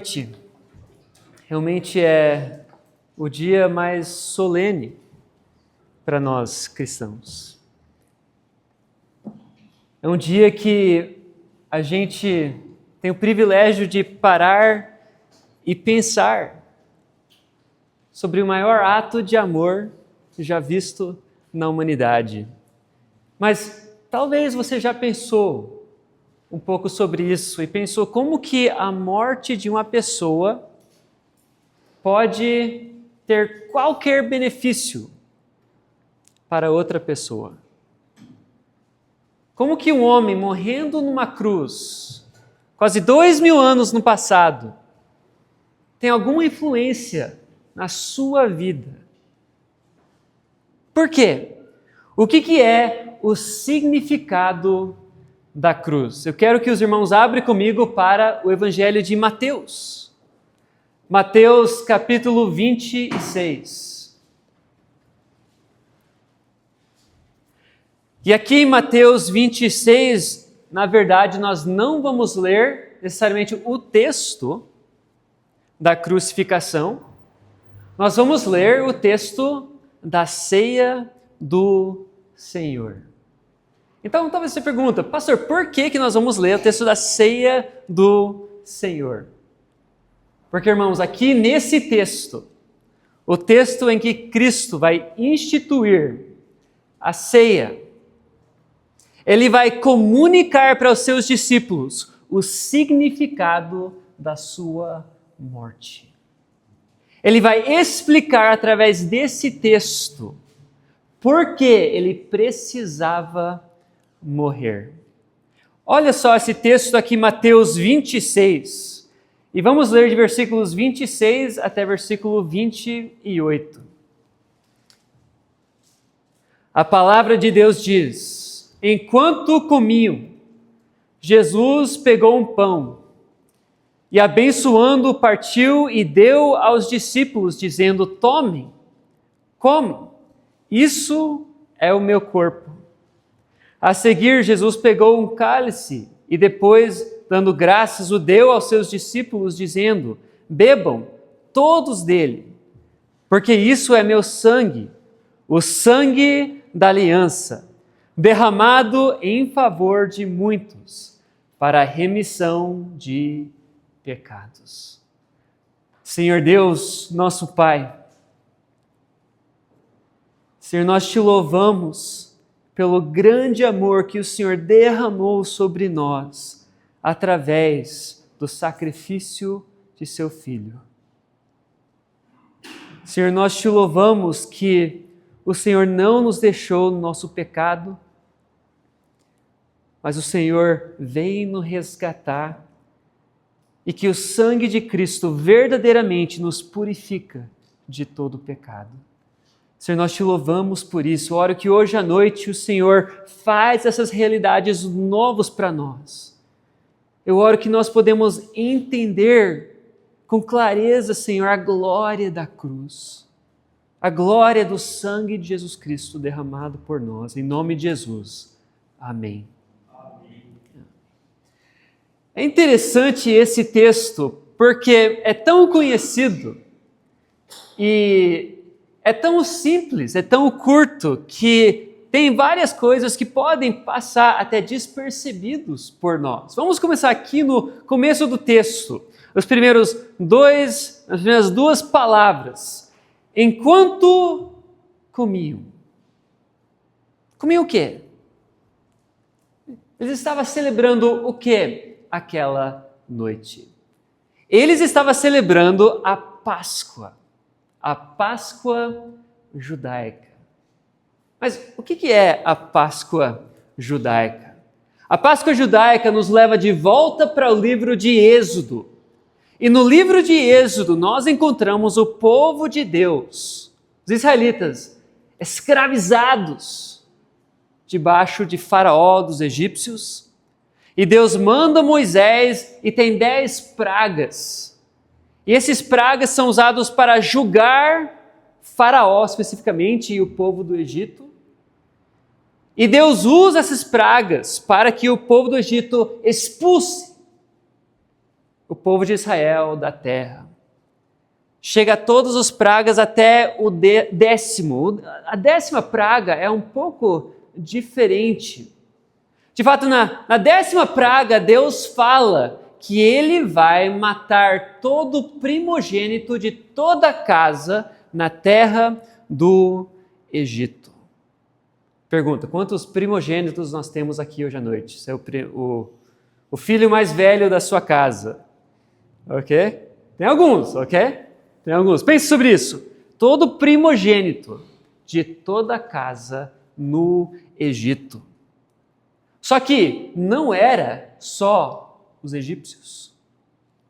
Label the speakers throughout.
Speaker 1: noite realmente é o dia mais solene para nós cristãos. É um dia que a gente tem o privilégio de parar e pensar sobre o maior ato de amor já visto na humanidade. Mas talvez você já pensou um pouco sobre isso e pensou como que a morte de uma pessoa pode ter qualquer benefício para outra pessoa. Como que um homem morrendo numa cruz, quase 2000 anos no passado, tem alguma influência na sua vida? Por quê? O que é o significado da cruz? Eu quero que os irmãos abrem comigo para o Evangelho de Mateus. Mateus capítulo 26. E aqui em Mateus 26, na verdade, nós não vamos ler necessariamente o texto da crucificação, nós vamos ler o texto da ceia do Senhor. Então, talvez você pergunta, pastor, por que nós vamos ler o texto da ceia do Senhor? Porque, irmãos, aqui nesse texto, o texto em que Cristo vai instituir a ceia, ele vai comunicar para os seus discípulos o significado da sua morte. Ele vai explicar através desse texto por que ele precisava morrer. Olha só esse texto aqui, Mateus 26, e vamos ler de versículos 26 até versículo 28. A palavra de Deus diz: enquanto comiam, Jesus pegou um pão e, abençoando, partiu e deu aos discípulos, dizendo: tomem, comam, isso é o meu corpo. A seguir, Jesus pegou um cálice e depois, dando graças, o deu aos seus discípulos, dizendo: bebam todos dele, porque isso é meu sangue, o sangue da aliança, derramado em favor de muitos, para a remissão de pecados. Senhor Deus, nosso Pai, Senhor, nós te louvamos pelo grande amor que o Senhor derramou sobre nós através do sacrifício de seu Filho. Senhor, nós te louvamos que o Senhor não nos deixou no nosso pecado, mas o Senhor veio nos resgatar e que o sangue de Cristo verdadeiramente nos purifica de todo o pecado. Senhor, nós te louvamos por isso. Oro que hoje à noite o Senhor faz essas realidades novas para nós. Eu oro que nós podemos entender com clareza, Senhor, a glória da cruz, a glória do sangue de Jesus Cristo derramado por nós. Em nome de Jesus. Amém. É interessante esse texto porque é tão conhecido e é tão simples, é tão curto, que tem várias coisas que podem passar até despercebidos por nós. Vamos começar aqui no começo do texto. As primeiras duas palavras. Enquanto comiam. Comiam o quê? Eles estavam celebrando o quê aquela noite? Eles estavam celebrando a Páscoa judaica. Mas o que é a Páscoa judaica? A Páscoa judaica nos leva de volta para o livro de Êxodo. E no livro de Êxodo nós encontramos o povo de Deus, os israelitas, escravizados debaixo de Faraó dos egípcios. E Deus manda Moisés e tem 10 pragas. E esses pragas são usados para julgar Faraó especificamente e o povo do Egito. E Deus usa essas pragas para que o povo do Egito expulse o povo de Israel da terra. Chega a todas as pragas até o 10º. A 10ª praga é um pouco diferente. De fato, na 10ª praga, Deus fala que Ele vai matar todo primogênito de toda casa na terra do Egito. Pergunta, quantos primogênitos nós temos aqui hoje à noite? Você é o filho mais velho da sua casa, ok? Tem alguns, ok? Tem alguns. Pense sobre isso. Todo primogênito de toda casa no Egito. Só que não era só os egípcios.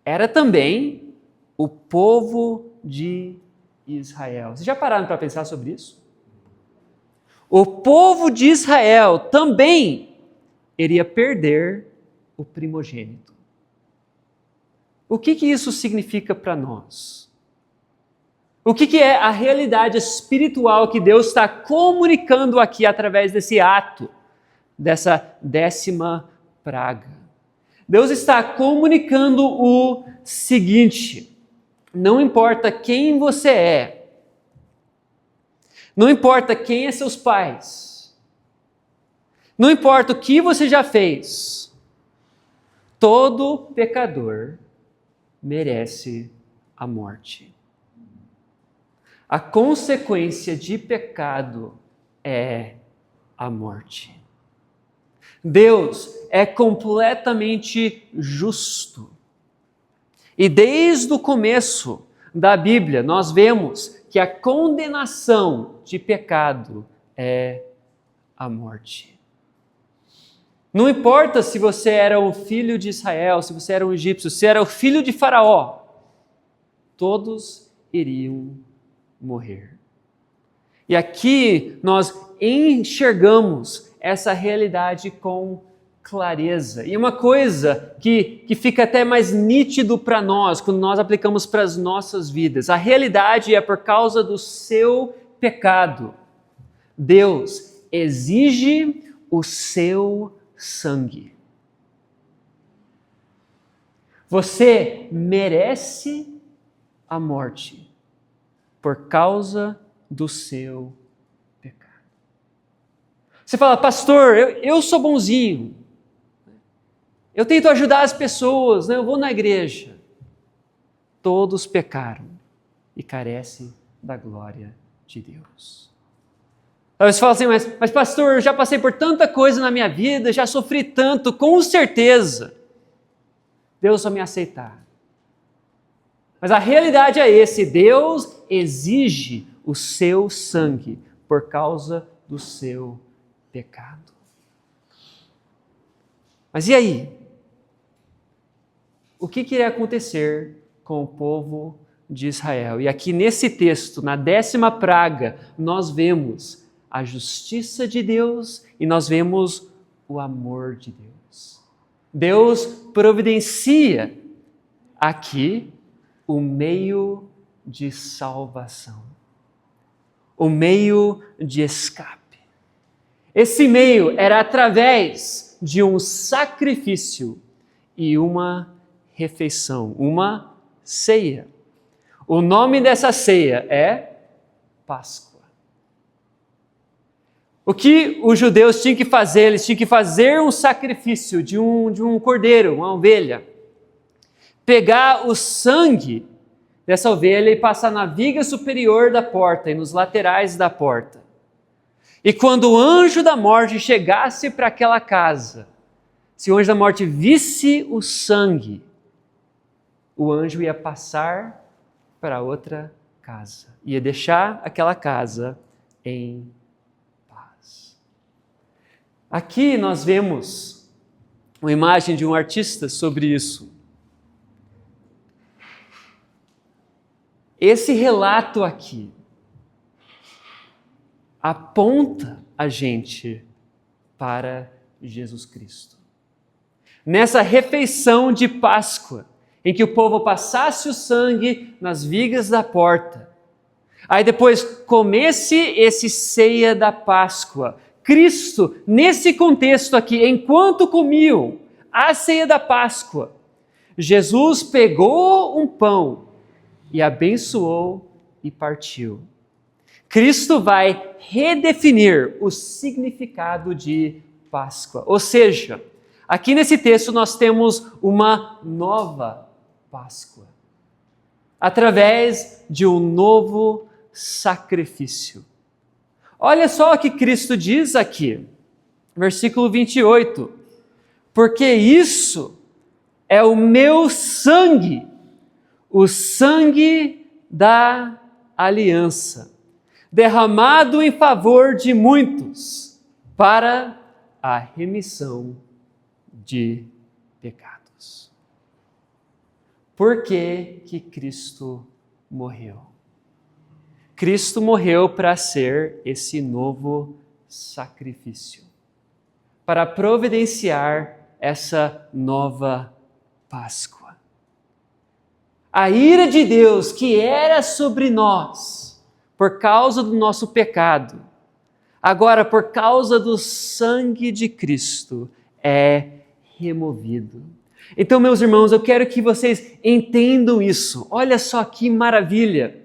Speaker 1: Era também o povo de Israel. Vocês já pararam para pensar sobre isso? O povo de Israel também iria perder o primogênito. O que isso significa para nós? O que é a realidade espiritual que Deus está comunicando aqui através desse ato, dessa 10ª praga? Deus está comunicando o seguinte: não importa quem você é, não importa quem é seus pais, não importa o que você já fez, todo pecador merece a morte. A consequência de pecado é a morte. Deus é completamente justo. E desde o começo da Bíblia, nós vemos que a condenação de pecado é a morte. Não importa se você era um filho de Israel, se você era um egípcio, se era o filho de Faraó, todos iriam morrer. E aqui nós enxergamos essa realidade com clareza. E uma coisa que fica até mais nítido para nós, quando nós aplicamos para as nossas vidas, a realidade é por causa do seu pecado. Deus exige o seu sangue. Você merece a morte por causa do seu pecado. Você fala, pastor, eu sou bonzinho. Eu tento ajudar as pessoas, né? Eu vou na igreja. Todos pecaram e carecem da glória de Deus. Talvez você fale assim, mas pastor, eu já passei por tanta coisa na minha vida, já sofri tanto, com certeza Deus vai me aceitar. Mas a realidade é esse, Deus exige o seu sangue por causa do seu pecado. Mas e aí? O que iria acontecer com o povo de Israel? E aqui nesse texto, na 10ª praga, nós vemos a justiça de Deus e nós vemos o amor de Deus. Deus providencia aqui o meio de salvação, o meio de escape. Esse meio era através de um sacrifício e uma refeição, uma ceia. O nome dessa ceia é Páscoa. O que os judeus tinham que fazer? Eles tinham que fazer um sacrifício de um cordeiro, uma ovelha. Pegar o sangue dessa ovelha e passar na viga superior da porta e nos laterais da porta. E quando o anjo da morte chegasse para aquela casa, se o anjo da morte visse o sangue, o anjo ia passar para outra casa, ia deixar aquela casa em paz. Aqui nós vemos uma imagem de um artista sobre isso. Esse relato aqui aponta a gente para Jesus Cristo. Nessa refeição de Páscoa, em que o povo passasse o sangue nas vigas da porta, aí depois comesse esse ceia da Páscoa, Cristo, nesse contexto aqui, enquanto comiam a ceia da Páscoa, Jesus pegou um pão e abençoou e partiu. Cristo vai redefinir o significado de Páscoa. Ou seja, aqui nesse texto nós temos uma nova Páscoa, através de um novo sacrifício. Olha só o que Cristo diz aqui, versículo 28. Porque isso é o meu sangue, o sangue da aliança, derramado em favor de muitos, para a remissão de pecados. Por que que Cristo morreu? Cristo morreu para ser esse novo sacrifício, para providenciar essa nova Páscoa. A ira de Deus que era sobre nós por causa do nosso pecado, agora por causa do sangue de Cristo é removido. Então, meus irmãos, eu quero que vocês entendam isso. Olha só que maravilha!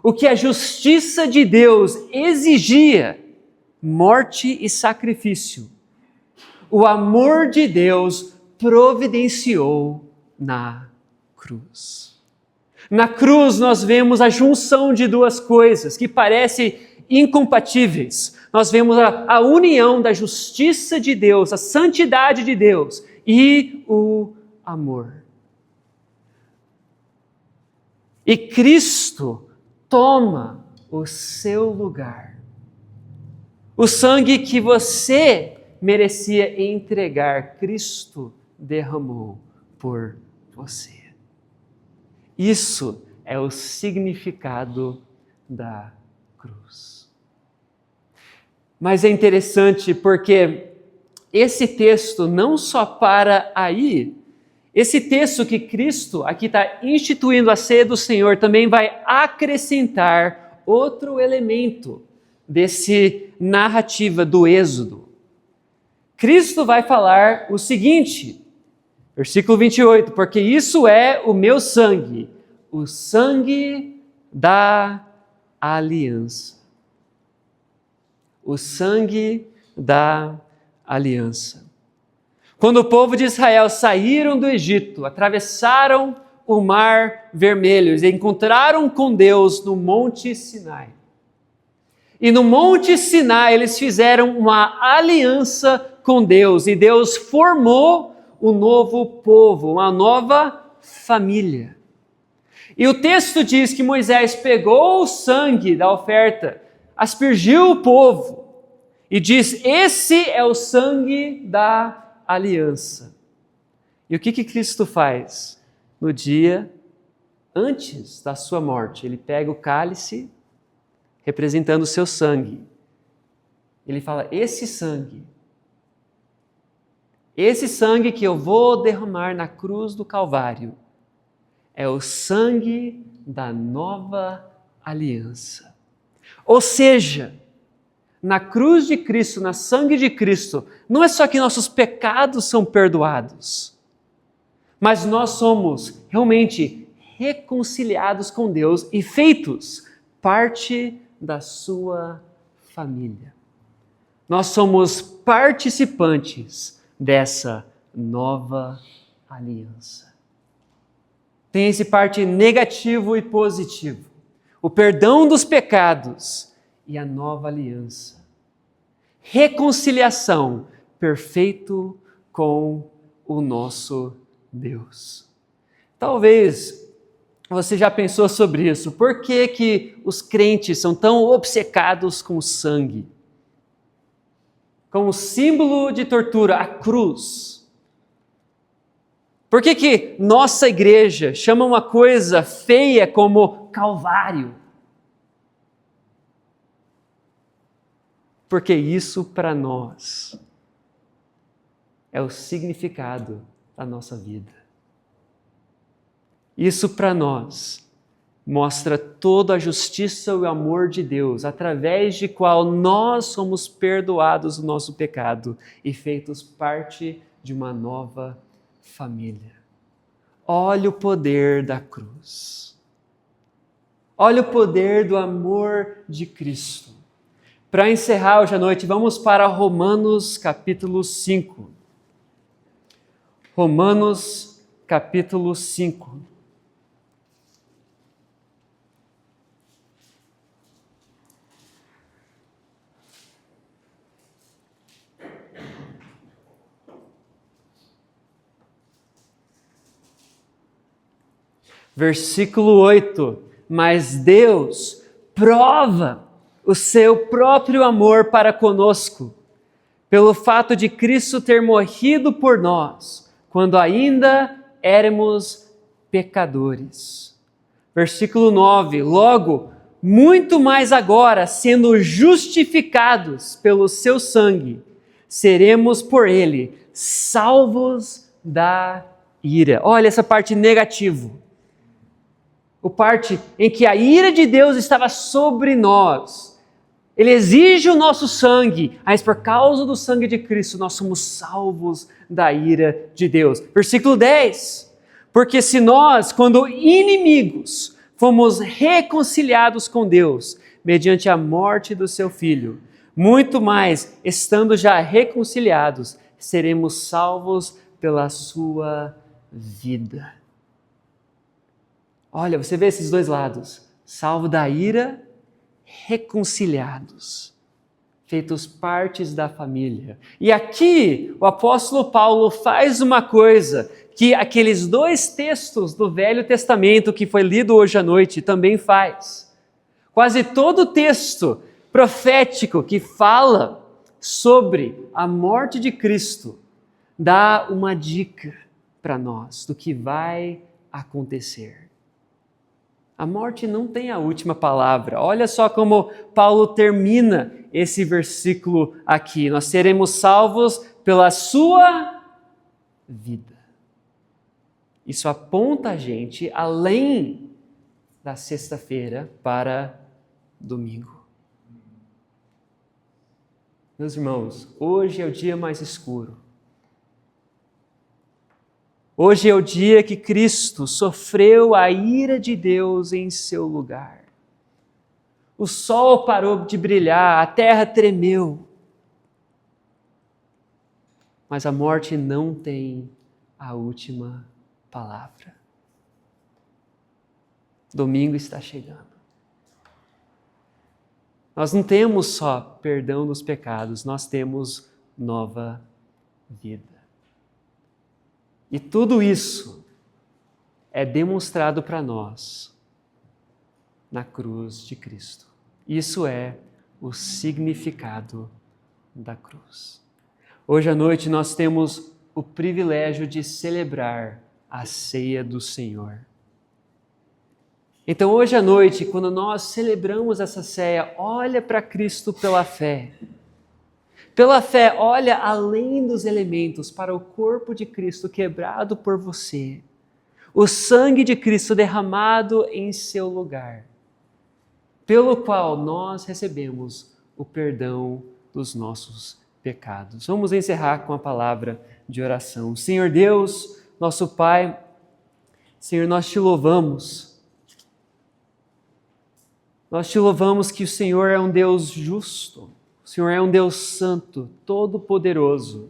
Speaker 1: O que a justiça de Deus exigia, morte e sacrifício, o amor de Deus providenciou na cruz. Na cruz nós vemos a junção de duas coisas que parecem incompatíveis. Nós vemos a união da justiça de Deus, a santidade de Deus e o amor. E Cristo toma o seu lugar. O sangue que você merecia entregar, Cristo derramou por você. Isso é o significado da cruz. Mas é interessante porque esse texto não só para aí, esse texto que Cristo aqui está instituindo a ceia do Senhor também vai acrescentar outro elemento desse narrativa do Êxodo. Cristo vai falar o seguinte, versículo 28, porque isso é o meu sangue, o sangue da aliança. O sangue da aliança. Quando o povo de Israel saíram do Egito, atravessaram o Mar Vermelho e encontraram com Deus no Monte Sinai. E no Monte Sinai eles fizeram uma aliança com Deus e Deus formou um novo povo, uma nova família. E o texto diz que Moisés pegou o sangue da oferta, aspergiu o povo e diz: esse é o sangue da aliança. E o que Cristo faz? No dia antes da sua morte, ele pega o cálice, representando o seu sangue. Ele fala: esse sangue que eu vou derramar na cruz do Calvário, é o sangue da nova aliança. Ou seja, na cruz de Cristo, na sangue de Cristo, não é só que nossos pecados são perdoados, mas nós somos realmente reconciliados com Deus e feitos parte da sua família. Nós somos participantes dessa nova aliança. Tem esse parte negativo e positivo. O perdão dos pecados e a nova aliança. Reconciliação perfeito com o nosso Deus. Talvez você já pensou sobre isso. Por que os crentes são tão obcecados com o sangue? Com o símbolo de tortura, a cruz. Por que nossa igreja chama uma coisa feia como Calvário? Porque isso para nós é o significado da nossa vida. Isso para nós mostra toda a justiça e o amor de Deus, através de qual nós somos perdoados do nosso pecado e feitos parte de uma nova família. Olha o poder da cruz. Olha o poder do amor de Cristo. Para encerrar hoje à noite, vamos para Romanos capítulo 5. Romanos capítulo 5. Versículo 8. Mas Deus prova o seu próprio amor para conosco, pelo fato de Cristo ter morrido por nós, quando ainda éramos pecadores. Versículo 9. Logo, muito mais agora, sendo justificados pelo seu sangue, seremos por ele salvos da ira. Olha essa parte negativa. O parte em que a ira de Deus estava sobre nós. Ele exige o nosso sangue, mas por causa do sangue de Cristo nós somos salvos da ira de Deus. Versículo 10. Porque se nós, quando inimigos, fomos reconciliados com Deus, mediante a morte do seu Filho, muito mais, estando já reconciliados, seremos salvos pela sua vida. Olha, você vê esses dois lados, salvo da ira, reconciliados, feitos partes da família. E aqui o apóstolo Paulo faz uma coisa que aqueles dois textos do Velho Testamento que foi lido hoje à noite também faz. Quase todo texto profético que fala sobre a morte de Cristo dá uma dica para nós do que vai acontecer. A morte não tem a última palavra. Olha só como Paulo termina esse versículo aqui. Nós seremos salvos pela sua vida. Isso aponta a gente além da sexta-feira para domingo. Meus irmãos, hoje é o dia mais escuro. Hoje é o dia que Cristo sofreu a ira de Deus em seu lugar. O sol parou de brilhar, a terra tremeu. Mas a morte não tem a última palavra. Domingo está chegando. Nós não temos só perdão dos pecados, nós temos nova vida. E tudo isso é demonstrado para nós na cruz de Cristo. Isso é o significado da cruz. Hoje à noite nós temos o privilégio de celebrar a ceia do Senhor. Então hoje à noite, quando nós celebramos essa ceia, olha para Cristo pela fé. Pela fé, olha além dos elementos para o corpo de Cristo quebrado por você, o sangue de Cristo derramado em seu lugar, pelo qual nós recebemos o perdão dos nossos pecados. Vamos encerrar com a palavra de oração. Senhor Deus, nosso Pai, Senhor, nós te louvamos. Nós te louvamos que o Senhor é um Deus justo. O Senhor é um Deus santo, todo-poderoso,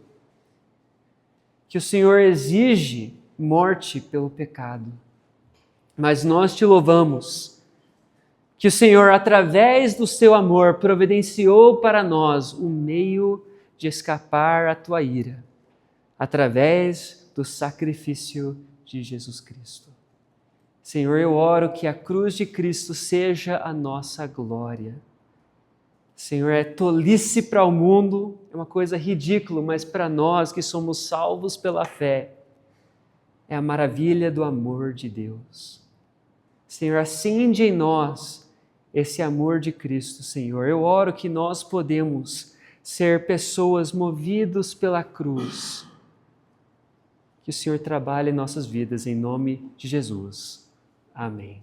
Speaker 1: que o Senhor exige morte pelo pecado. Mas nós te louvamos que o Senhor, através do seu amor, providenciou para nós um meio de escapar à tua ira, através do sacrifício de Jesus Cristo. Senhor, eu oro que a cruz de Cristo seja a nossa glória. Senhor, é tolice para o mundo, é uma coisa ridícula, mas para nós que somos salvos pela fé, é a maravilha do amor de Deus. Senhor, acende em nós esse amor de Cristo, Senhor. Eu oro que nós podemos ser pessoas movidas pela cruz. Que o Senhor trabalhe em nossas vidas, em nome de Jesus. Amém.